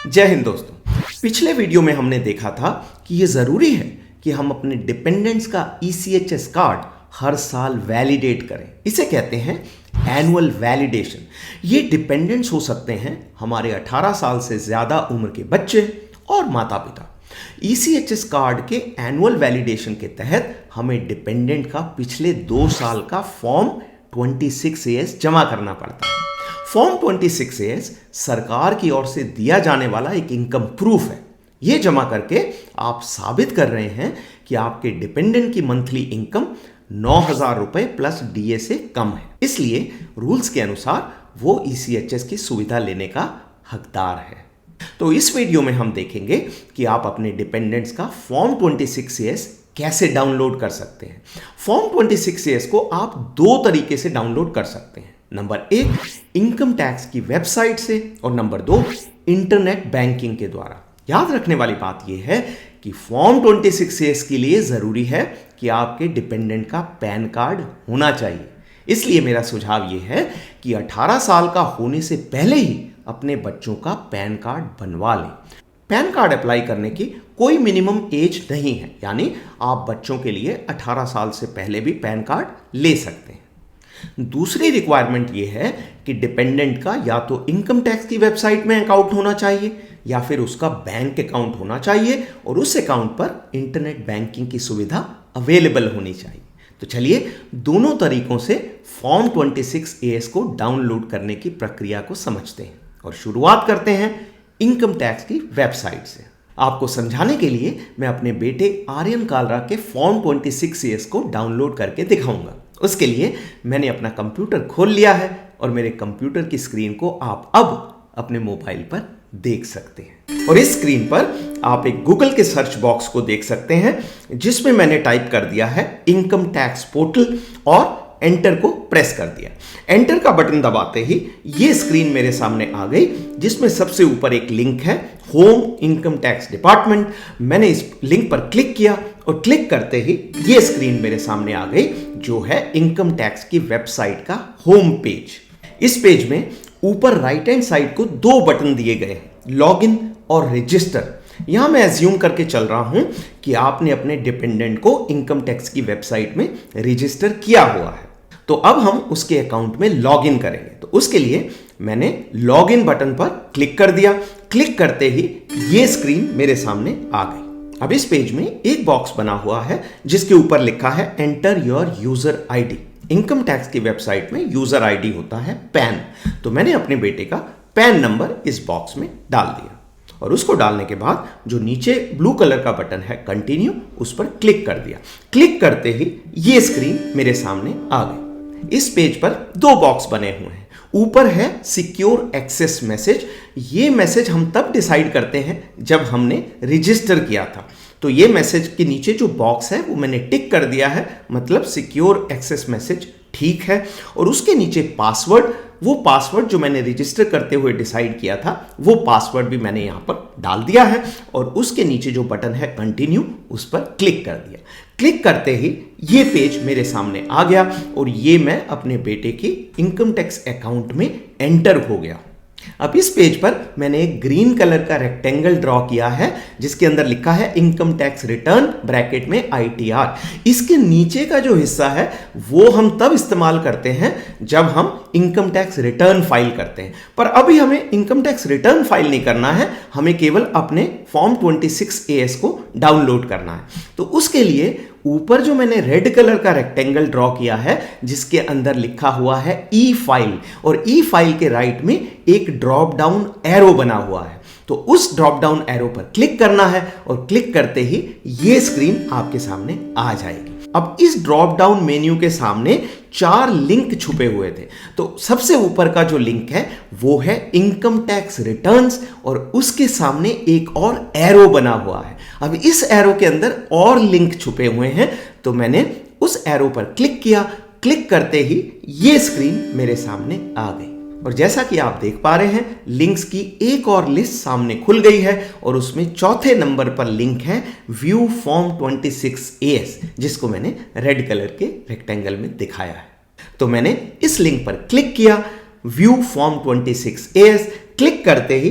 जय हिंद दोस्तों। पिछले वीडियो में हमने देखा था कि यह जरूरी है कि हम अपने डिपेंडेंट्स का ECHS कार्ड हर साल वैलिडेट करें। इसे कहते हैं एनुअल वैलिडेशन। ये डिपेंडेंट्स हो सकते हैं हमारे 18 साल से ज्यादा उम्र के बच्चे और माता पिता। ECHS कार्ड के एनुअल वैलिडेशन के तहत हमें डिपेंडेंट का पिछले 2 साल का फॉर्म 26AS जमा करना पड़ता है। फॉर्म 26AS सरकार की ओर से दिया जाने वाला एक इनकम प्रूफ है। यह जमा करके आप साबित कर रहे हैं कि आपके डिपेंडेंट की मंथली इनकम 9,000 रुपए प्लस DA से कम है। इसलिए रूल्स के अनुसार वो ECHS की सुविधा लेने का हकदार है। तो इस वीडियो में हम देखेंगे कि आप अपने डिपेंडेंट्स का फॉर्म 26AS कैसे डाउनलोड कर सकते हैं। फॉर्म 26AS को आप 2 तरीके से डाउनलोड कर सकते हैं। नंबर 1 इनकम टैक्स की वेबसाइट से और नंबर 2 इंटरनेट बैंकिंग के द्वारा। याद रखने वाली बात यह है कि फॉर्म 26AS के लिए जरूरी है कि आपके डिपेंडेंट का पैन कार्ड होना चाहिए। इसलिए मेरा सुझाव यह है कि 18 साल का होने से पहले ही अपने बच्चों का पैन कार्ड बनवा लें। पैन कार्ड अप्लाई करने की कोई मिनिमम एज नहीं है, यानी आप बच्चों के लिए 18 साल से पहले भी पैन कार्ड ले सकते हैं। दूसरी रिक्वायरमेंट यह है कि डिपेंडेंट का या तो इनकम टैक्स की वेबसाइट में अकाउंट होना चाहिए या फिर उसका बैंक अकाउंट होना चाहिए और उस अकाउंट पर इंटरनेट बैंकिंग की सुविधा अवेलेबल होनी चाहिए। तो चलिए दोनों तरीकों से फॉर्म 26AS को डाउनलोड करने की प्रक्रिया को समझते हैं और शुरुआत करते हैं इनकम टैक्स की वेबसाइट से। आपको समझाने के लिए मैं अपने बेटे आर्यन कालरा के फॉर्म 26AS को डाउनलोड करके दिखाऊंगा। उसके लिए मैंने अपना कंप्यूटर खोल लिया है और मेरे कंप्यूटर की स्क्रीन को आप अब अपने मोबाइल पर देख सकते हैं। और इस स्क्रीन पर आप एक गूगल के सर्च बॉक्स को देख सकते हैं जिसमें मैंने टाइप कर दिया है इनकम टैक्स पोर्टल और एंटर को प्रेस कर दिया। एंटर का बटन दबाते ही ये स्क्रीन मेरे सामने आ गई जिसमें सबसे ऊपर एक लिंक है होम इनकम टैक्स डिपार्टमेंट। मैंने इस लिंक पर क्लिक किया और क्लिक करते ही ये स्क्रीन मेरे सामने आ गई जो है इनकम टैक्स की वेबसाइट का होम पेज। इस पेज में ऊपर राइट हैंड साइड को 2 बटन दिए गए हैं, लॉगिन और रजिस्टर। यहां मैं एज्यूम करके चल रहा हूं कि आपने अपने डिपेंडेंट को इनकम टैक्स की वेबसाइट में रजिस्टर किया हुआ है। तो अब हम उसके अकाउंट में लॉगिन करेंगे। तो उसके लिए मैंने लॉगिन बटन पर क्लिक कर दिया। क्लिक करते ही ये स्क्रीन मेरे सामने आ गई। अब इस पेज में एक बॉक्स बना हुआ है जिसके ऊपर लिखा है enter your user ID. Income tax की वेबसाइट में यूजर आईडी होता है पैन। तो मैंने अपने बेटे का पैन नंबर इस बॉक्स में डाल दिया और उसको डालने के बाद जो नीचे ब्लू कलर का बटन है कंटिन्यू, उस पर क्लिक कर दिया। क्लिक करते ही ये स्क्रीन मेरे सामने आ गई। इस पेज पर 2 बॉक्स बने हुए हैं। ऊपर है सिक्योर एक्सेस मैसेज। ये मैसेज हम तब डिसाइड करते हैं जब हमने रजिस्टर किया था। तो ये मैसेज के नीचे जो बॉक्स है वो मैंने टिक कर दिया है, मतलब सिक्योर एक्सेस मैसेज ठीक है। और उसके नीचे पासवर्ड, वो पासवर्ड जो मैंने रजिस्टर करते हुए डिसाइड किया था वो पासवर्ड भी मैंने यहां पर डाल दिया है। और उसके नीचे जो बटन है कंटिन्यू, उस पर क्लिक कर दिया। क्लिक करते ही ये पेज मेरे सामने आ गया और ये मैं अपने बेटे के इनकम टैक्स अकाउंट में एंटर हो गया। अब इस पेज पर मैंने एक ग्रीन कलर का रेक्टेंगल ड्रॉ किया है जिसके अंदर लिखा है इनकम टैक्स रिटर्न ब्रैकेट में ITR। इसके नीचे का जो हिस्सा है वो हम तब इस्तेमाल करते हैं जब हम इनकम टैक्स रिटर्न फाइल करते हैं। पर अभी हमें इनकम टैक्स रिटर्न फाइल नहीं करना है, हमें केवल अपने फॉर्म 26AS को डाउनलोड करना है। तो उसके लिए ऊपर जो मैंने रेड कलर का रेक्टेंगल ड्रॉ किया है जिसके अंदर लिखा हुआ है ई फाइल, और ई फाइल के राइट में एक ड्रॉप डाउन एरो बना हुआ है। तो उस ड्रॉप डाउन एरो पर क्लिक करना है और क्लिक करते ही ये स्क्रीन आपके सामने आ जाएगी। अब इस ड्रॉप डाउन मेन्यू के सामने 4 लिंक छुपे हुए थे। तो सबसे ऊपर का जो लिंक है वो है इनकम टैक्स रिटर्न्स और उसके सामने एक और एरो बना हुआ है। अब इस एरो के अंदर और लिंक छुपे हुए हैं, तो मैंने उस एरो पर क्लिक किया। क्लिक करते ही ये स्क्रीन मेरे सामने आ गई और जैसा कि आप देख पा रहे हैं लिंक्स की एक और लिस्ट सामने खुल गई है और उसमें 4थे नंबर पर लिंक है व्यू फॉर्म 26AS, जिसको मैंने रेड कलर के रेक्टेंगल में दिखाया है। तो मैंने इस लिंक पर क्लिक किया। व्यू फॉर्म 26AS क्लिक करते ही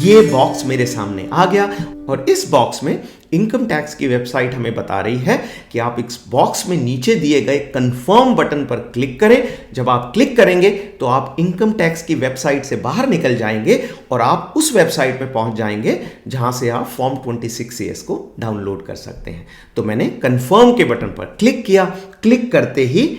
ये बॉक्स मेरे सामने आ गया और इस बॉक्स में इनकम टैक्स की वेबसाइट हमें बता रही है कि आप इस बॉक्स में नीचे दिए गए कंफर्म बटन पर क्लिक करें। जब आप क्लिक करेंगे तो आप इनकम टैक्स की वेबसाइट से बाहर निकल जाएंगे और आप उस वेबसाइट में पहुंच जाएंगे जहां से आप फॉर्म 26CS को डाउनलोड कर सकते हैं। तो मैंने कंफर्म के बटन पर क्लिक किया। क्लिक करते ही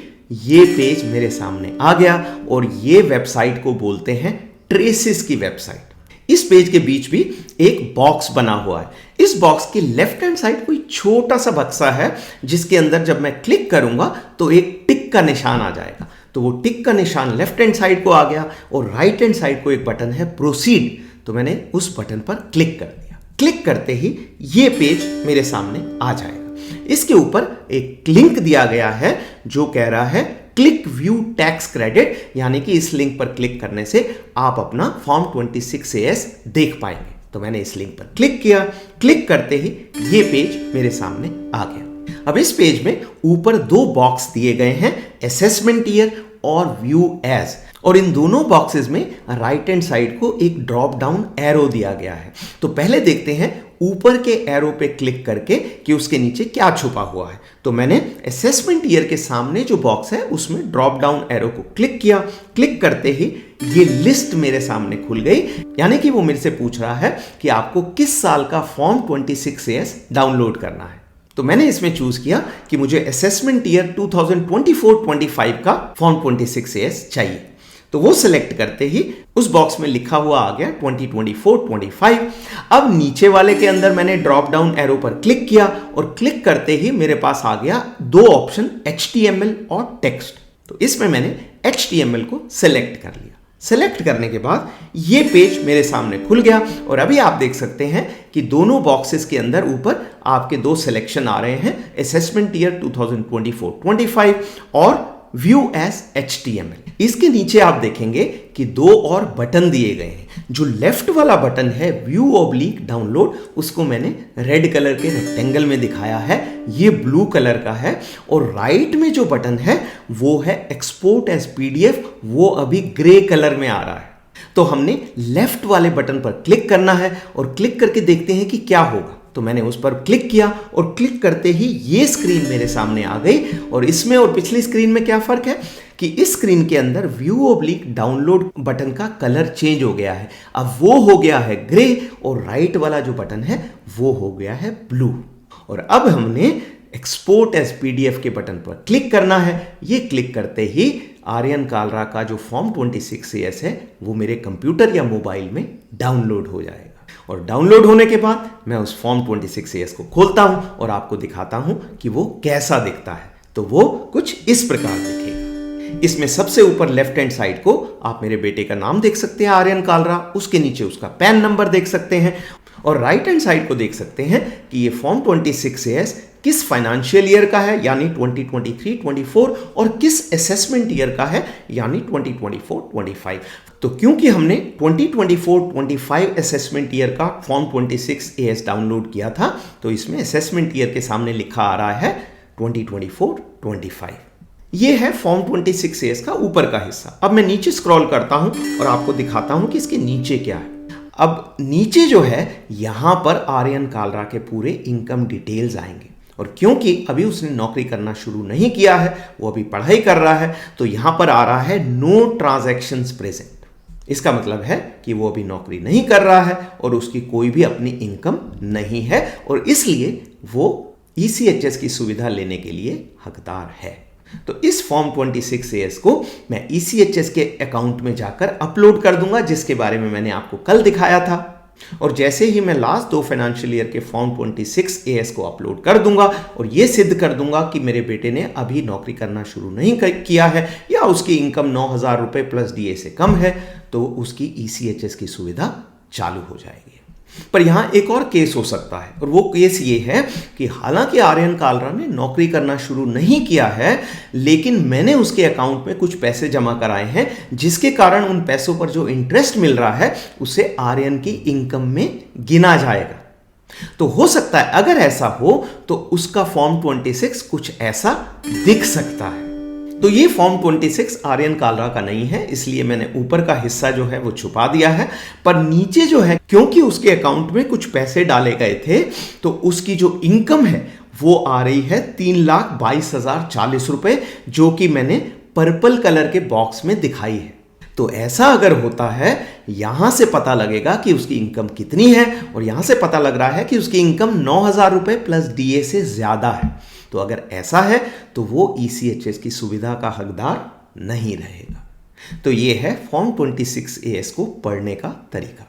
ये पेज मेरे सामने आ गया और ये वेबसाइट को बोलते हैं ट्रेसिस की वेबसाइट। इस पेज के बीच भी एक बॉक्स बना हुआ है। इस बॉक्स की लेफ्ट हैंड साइड कोई छोटा सा बक्सा है जिसके अंदर जब मैं क्लिक करूंगा तो एक टिक का निशान आ जाएगा। तो वो टिक का निशान लेफ्ट हैंड साइड को आ गया और राइट हैंड साइड को एक बटन है प्रोसीड, तो मैंने उस बटन पर क्लिक कर दिया। क्लिक करते ही ये पेज मेरे सामने आ जाएगा। इसके ऊपर एक लिंक दिया गया है जो कह रहा है क्लिक व्यू टैक्स क्रेडिट, यानी कि इस लिंक पर क्लिक करने से आप अपना फॉर्म 26CS देख पाएंगे। तो मैंने इस लिंक पर क्लिक किया। क्लिक करते ही ये पेज मेरे सामने आ गया। अब इस पेज में ऊपर दो बॉक्स दिए गए हैं, असेसमेंट ईयर और व्यू एज, और इन दोनों बॉक्सेस में राइट हैंड साइड को एक ड्रॉप डाउन एरो दिया गया है। तो पहले देखते हैं ऊपर के एरो पे क्लिक करके कि उसके नीचे क्या छुपा हुआ है। तो मैंने असेसमेंट ईयर के सामने जो बॉक्स है उसमें ड्रॉप डाउन एरो को क्लिक किया। क्लिक करते ही ये लिस्ट मेरे सामने खुल गई, यानी कि वो मेरे से पूछ रहा है कि आपको किस साल का फॉर्म 26CS डाउनलोड करना है। तो मैंने इसमें चूज किया कि मुझे असेसमेंट ईयर 2024-25 का फॉर्म 26CS चाहिए। तो वो सिलेक्ट करते ही उस बॉक्स में लिखा हुआ आ गया 2024-25। अब नीचे वाले के अंदर मैंने ड्रॉप डाउन एरो पर क्लिक किया और क्लिक करते ही मेरे पास आ गया दो ऑप्शन, HTML और टेक्स्ट। तो इसमें मैंने HTML को सिलेक्ट कर लिया। सेलेक्ट करने के बाद ये पेज मेरे सामने खुल गया और अभी आप देख सकते हैं कि दोनों बॉक्सेस के अंदर ऊपर आपके दो सिलेक्शन आ रहे हैं, असेसमेंट ईयर 2024-25 और व्यू एज HTML। इसके नीचे आप देखेंगे कि दो और बटन दिए गए हैं। जो लेफ्ट वाला बटन है व्यू ऑब्लिक डाउनलोड, उसको मैंने रेड कलर के रेक्टेंगल में दिखाया है, ये ब्लू कलर का है। और राइट में जो बटन है वो है एक्सपोर्ट एज PDF, वो अभी ग्रे कलर में आ रहा है। तो हमने लेफ्ट वाले बटन पर क्लिक करना है और क्लिक करके देखते हैं कि क्या होगा। तो मैंने उस पर क्लिक किया और क्लिक करते ही ये स्क्रीन मेरे सामने आ गई। और इसमें और पिछली स्क्रीन में क्या फर्क है कि इस स्क्रीन के अंदर व्यू ऑब्लिक डाउनलोड बटन का कलर चेंज हो गया है, अब वो हो गया है ग्रे और राइट वाला जो बटन है वो हो गया है ब्लू। और अब हमने एक्सपोर्ट एज PDF के बटन पर क्लिक करना है। ये क्लिक करते ही आर्यन कालरा का जो फॉर्म 26CS है वो मेरे कंप्यूटर या मोबाइल में डाउनलोड हो जाएगा। और डाउनलोड होने के बाद मैं उस फॉर्म 26CS को खोलता हूं और आपको दिखाता हूं कि वो कैसा दिखता है। तो वो कुछ इस प्रकार दिखेगा। इसमें सबसे ऊपर लेफ्ट हैंड साइड को आप मेरे बेटे का नाम देख सकते हैं, आर्यन कालरा, उसके नीचे उसका पैन नंबर देख सकते हैं और राइट हैंड साइड को देख सकते हैं कि ये फॉर्म 26CS किस फाइनेंशियल ईयर का है यानी 2023-24 और किस असेसमेंट ईयर का है यानी 2024-25। तो क्योंकि हमने 2024-25 असेसमेंट ईयर का फॉर्म 26AS डाउनलोड किया था तो इसमें असेसमेंट ईयर के सामने लिखा आ रहा है 2024-25। ये है फॉर्म 26AS का ऊपर का हिस्सा। अब मैं नीचे स्क्रॉल करता हूं और आपको दिखाता हूं कि इसके नीचे क्या है। अब नीचे जो है यहां पर आर्यन कालरा के पूरे इनकम डिटेल्स आएंगे और क्योंकि अभी उसने नौकरी करना शुरू नहीं किया है, वो अभी पढ़ाई कर रहा है, तो यहां पर आ रहा है नो ट्रांजैक्शंस प्रेजेंट। इसका मतलब है कि वो अभी नौकरी नहीं कर रहा है और उसकी कोई भी अपनी इनकम नहीं है और इसलिए वो ECHS की सुविधा लेने के लिए हकदार है। तो इस फॉर्म 26AS को मैं ECHS के अकाउंट में जाकर अपलोड कर दूंगा, जिसके बारे में मैंने आपको कल दिखाया था। और जैसे ही मैं लास्ट 2 फाइनेंशियल ईयर के फॉर्म 26AS को अपलोड कर दूंगा और ये सिद्ध कर दूंगा कि मेरे बेटे ने अभी नौकरी करना शुरू नहीं किया है या उसकी इनकम 9,000 रुपए प्लस DA से कम है, तो उसकी ECHS की सुविधा चालू हो जाएगी। पर यहां एक और केस हो सकता है और वो केस ये है कि हालांकि आर्यन कालरा ने नौकरी करना शुरू नहीं किया है, लेकिन मैंने उसके अकाउंट में कुछ पैसे जमा कराए हैं, जिसके कारण उन पैसों पर जो इंटरेस्ट मिल रहा है उसे आर्यन की इनकम में गिना जाएगा। तो हो सकता है अगर ऐसा हो तो उसका फॉर्म 26 कुछ ऐसा दिख सकता है। तो ये फॉर्म 26 आर्यन कालरा का नहीं है, इसलिए मैंने ऊपर का हिस्सा जो है वो छुपा दिया है। पर नीचे जो है, क्योंकि उसके अकाउंट में कुछ पैसे डाले गए थे, तो उसकी जो इनकम है वो आ रही है 3,22,040 रुपए, जो कि मैंने पर्पल कलर के बॉक्स में दिखाई है। तो ऐसा अगर होता है, यहां से पता लगेगा कि उसकी इनकम कितनी है, और यहां से पता लग रहा है कि उसकी इनकम 9,000 रुपए प्लस डीए से ज्यादा है। तो अगर ऐसा है तो वो ईसीएचएस की सुविधा का हकदार नहीं रहेगा। तो ये है फॉर्म 26 एएस को पढ़ने का तरीका।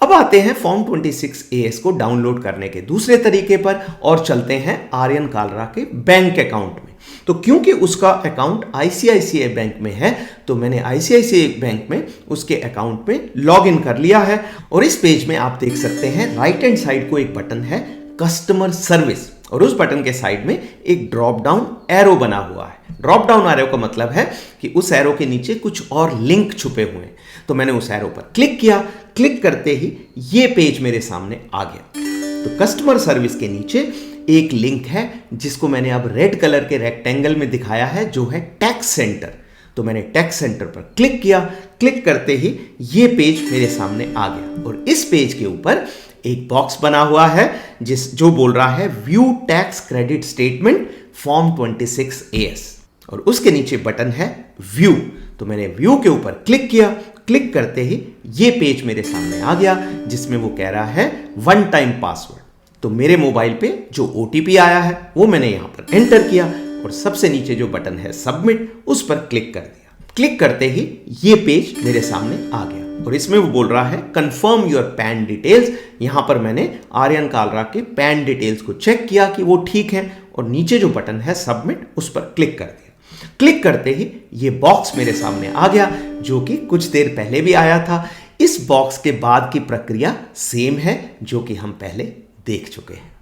अब आते हैं फॉर्म 26 एएस को डाउनलोड करने के दूसरे तरीके पर और चलते हैं आर्यन कालरा के बैंक अकाउंट में। तो क्योंकि उसका अकाउंट आईसीआईसीआई बैंक में है, तो मैंने आईसीआईसीआई बैंक में उसके अकाउंट में लॉग इन कर लिया है। और इस पेज में आप देख सकते हैं राइट हैंड साइड को एक बटन है कस्टमर सर्विस, और उस बटन के साइड में एक ड्रॉप डाउन एरो बना हुआ है। ड्रॉप डाउन एरो का मतलब है कि उस एरो के नीचे कुछ और लिंक छुपे हुए हैं। तो मैंने उस एरो पर क्लिक किया, क्लिक करते ही ये पेज मेरे सामने आ गया। तो कस्टमर सर्विस के नीचे एक लिंक है जिसको मैंने अब रेड कलर के रेक्टेंगल में दिखाया है, जो है टैक्स सेंटर। तो मैंने टैक्स सेंटर पर क्लिक किया, क्लिक करते ही ये पेज मेरे सामने आ गया। और इस पेज के ऊपर एक बॉक्स बना हुआ है जो बोल रहा है view tax credit statement form 26 as, और उसके नीचे बटन है व्यू। तो मैंने व्यू के ऊपर क्लिक किया, क्लिक करते ही ये पेज मेरे सामने आ गया जिसमें वो कह रहा है वन टाइम पासवर्ड। तो मेरे मोबाइल पे जो ओटीपी आया है वो मैंने यहां पर एंटर किया, और सबसे नीचे जो बटन है सबमिट, उस पर क्लिक कर दिया। क्लिक करते ही ये पेज मेरे सामने आ गया, और इसमें वो बोल रहा है कंफर्म योर पैन डिटेल्स। यहां पर मैंने आर्यन कालरा के पैन डिटेल्स को चेक किया कि वो ठीक है, और नीचे जो बटन है सबमिट, उस पर क्लिक कर दिया। क्लिक करते ही ये बॉक्स मेरे सामने आ गया, जो कि कुछ देर पहले भी आया था। इस बॉक्स के बाद की प्रक्रिया सेम है जो कि हम पहले देख चुके हैं।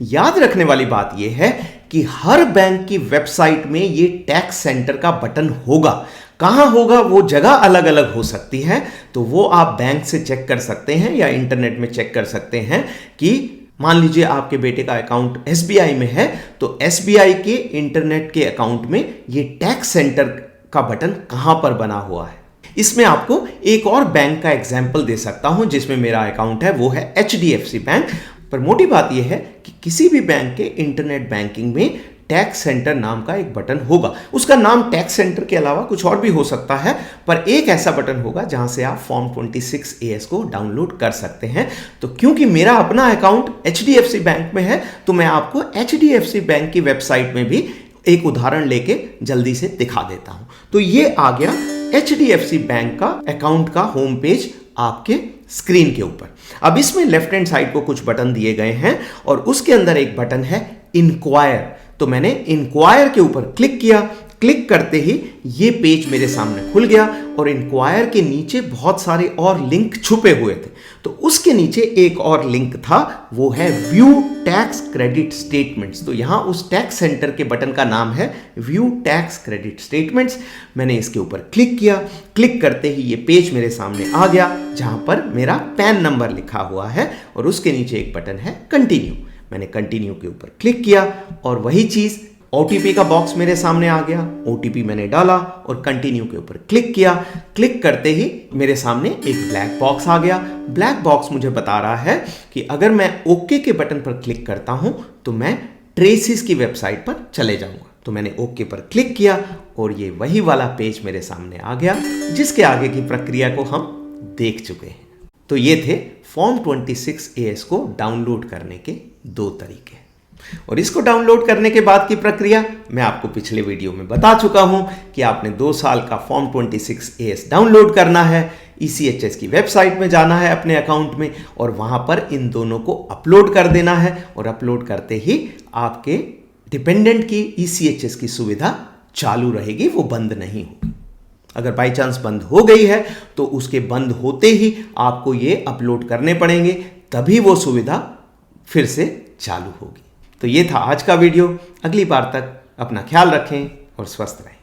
याद रखने वाली बात यह है कि हर बैंक की वेबसाइट में ये टैक्स सेंटर का बटन होगा। कहां होगा वो जगह अलग अलग हो सकती है, तो वो आप बैंक से चेक कर सकते हैं या इंटरनेट में चेक कर सकते हैं कि मान लीजिए आपके बेटे का अकाउंट एसबीआई में है, तो एसबीआई के इंटरनेट के अकाउंट में ये टैक्स सेंटर का बटन कहां पर बना हुआ है। इसमें आपको एक और बैंक का एग्जाम्पल दे सकता हूं जिसमें मेरा अकाउंट है, वो है एचडीएफसी बैंक। पर मोटी बात यह है कि किसी भी बैंक के इंटरनेट बैंकिंग में टैक्स सेंटर नाम का एक बटन होगा। उसका नाम टैक्स सेंटर के अलावा कुछ और भी हो सकता है, पर एक ऐसा बटन होगा जहां से आप फॉर्म 26 एएस को डाउनलोड कर सकते हैं। तो क्योंकि मेरा अपना अकाउंट एचडीएफसी बैंक में है, तो मैं आपको एचडीएफसी बैंक की वेबसाइट में भी एक उदाहरण लेके जल्दी से दिखा देता हूं। तो ये आ गया एचडीएफसी बैंक का अकाउंट का होम पेज आपके स्क्रीन के ऊपर। अब इसमें लेफ्ट हैंड साइड को कुछ बटन दिए गए हैं, और उसके अंदर एक बटन है इंक्वायर। तो मैंने इंक्वायर के ऊपर क्लिक किया, क्लिक करते ही ये पेज मेरे सामने खुल गया, और इंक्वायर के नीचे बहुत सारे और लिंक छुपे हुए थे। तो उसके नीचे एक और लिंक था, वो है व्यू टैक्स क्रेडिट स्टेटमेंट्स। तो यहां उस टैक्स सेंटर के बटन का नाम है व्यू टैक्स क्रेडिट स्टेटमेंट्स। मैंने इसके ऊपर क्लिक किया, क्लिक करते ही ये पेज मेरे सामने आ गया जहां पर मेरा पैन नंबर लिखा हुआ है, और उसके नीचे एक बटन है कंटिन्यू। मैंने कंटिन्यू के ऊपर क्लिक किया, और वही चीज ओटीपी का बॉक्स मेरे सामने आ गया। ओटीपी मैंने डाला और कंटिन्यू के ऊपर क्लिक किया। क्लिक करते ही मेरे सामने एक ब्लैक बॉक्स आ गया। ब्लैक बॉक्स मुझे बता रहा है कि अगर मैं ओके के बटन पर क्लिक करता हूं तो मैं ट्रेसिस की वेबसाइट पर चले जाऊंगा। तो मैंने ओके पर क्लिक किया, और ये वही वाला पेज मेरे सामने आ गया जिसके आगे की प्रक्रिया को हम देख चुके हैं। तो ये थे फॉर्म 26 एएस को डाउनलोड करने के 2 तरीके, और इसको डाउनलोड करने के बाद की प्रक्रिया मैं आपको पिछले वीडियो में बता चुका हूं कि आपने 2 साल का फॉर्म 26 एएस डाउनलोड करना है, ईसीएचएस की वेबसाइट में जाना है अपने अकाउंट में, और वहां पर इन दोनों को अपलोड कर देना है, और अपलोड करते ही आपके डिपेंडेंट की ईसीएचएस की सुविधा चालू रहेगी, वो बंद नहीं होगी। अगर बाई चांस बंद हो गई है तो उसके बंद होते ही आपको ये अपलोड करने पड़ेंगे, तभी वो सुविधा फिर से चालू होगी। तो ये था आज का वीडियो। अगली बार तक अपना ख्याल रखें और स्वस्थ रहें।